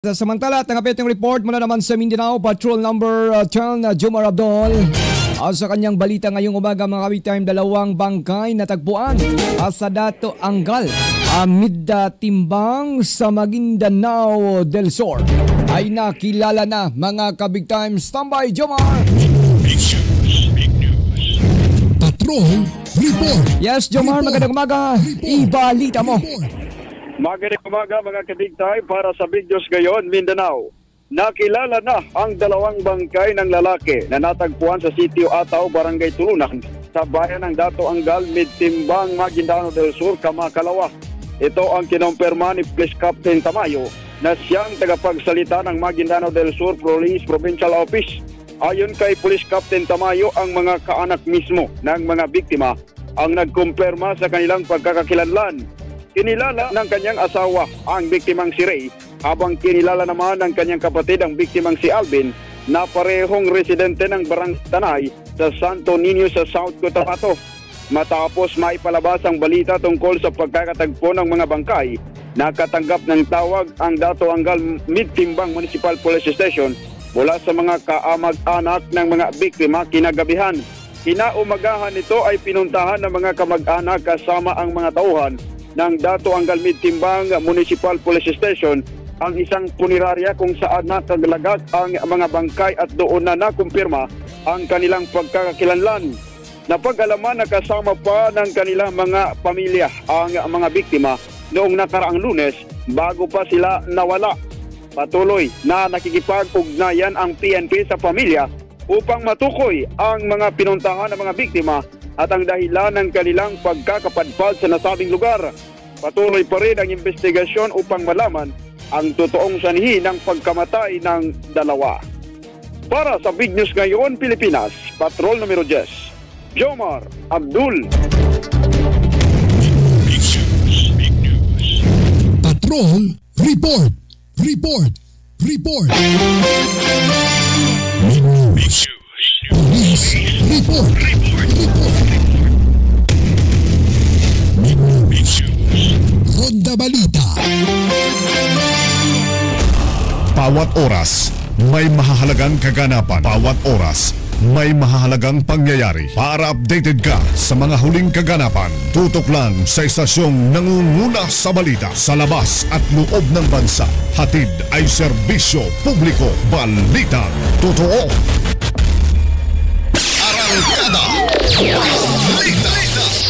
Samantala, tanggapit yung report mula naman sa Mindanao, Patrol number 10, Jomar Abdol. Sa kanyang balita ngayong umaga mga kapitime, dalawang bangkay natagpuan sa Dato Angal, Amida Timbang sa Maguindanao del Sur. Ay nakilala na mga kabigtime. Standby, Jomar! Big news. Patrol Report. Yes, Jomar, magandang umaga. Ibalita mo. Magandang umaga mga kabigtay para sa Big News ngayon, Mindanao. Nakilala na ang dalawang bangkay ng lalaki na natagpuan sa Sitio Ataw, Barangay Tulunan, sa bayan ng Dato Angal, Midtimbang, Maguindanao del Sur, Kamakalawa. Ito ang kinumpirma ni Police Captain Tamayo na siyang tagapagsalita ng Maguindanao del Sur Police Provincial Office. Ayon kay Police Captain Tamayo, ang mga kaanak mismo ng mga biktima ang nagkumpirma sa kanilang pagkakakilanlan. Kinilala ng kanyang asawa ang biktimang si Ray, habang kinilala naman ng kanyang kapatid ang biktimang si Alvin na parehong residente ng Barangay Tanay sa Santo Niño sa South Cotabato. Matapos maipalabas ang balita tungkol sa pagkakatagpo ng mga bangkay, nakatanggap ng tawag ang Dato Angal Midtimbang Municipal Police Station mula sa mga kaamag-anak ng mga biktima kinagabihan. Kinaumagahan nito ay pinuntahan ng mga kamag-anak kasama ang mga tauhan ng Dato Angal Midtimbang Municipal Police Station ang isang punerarya kung saan nakaglagat ang mga bangkay at doon na nakumpirma ang kanilang pagkakakilanlan. Napag-alaman na kasama pa ng kanilang mga pamilya ang mga biktima noong nakaraang Lunes bago pa sila nawala. Patuloy na nakikipag-ugnayan ang PNP sa pamilya upang matukoy ang mga pinuntahan ng mga biktima at ang dahilan ng kanilang pagkakapadpad sa nasabing lugar. Patuloy pa rin ang investigasyon upang malaman ang totoong sanhi ng pagkamatay ng dalawa. Para sa Big News ngayon, Pilipinas, Patrol numero 10, Jomar Abdul. Big news. Patrol Report. Big news. Police Report. Ronda Balita. Bawat oras, may mahahalagang kaganapan. Bawat oras, may mahahalagang pangyayari. Para updated ka sa mga huling kaganapan, tutok lang sa istasyong nangunguna sa balita sa labas at loob ng bansa. Hatid ay serbisyo publiko, balitang totoo. Arangkada Balita.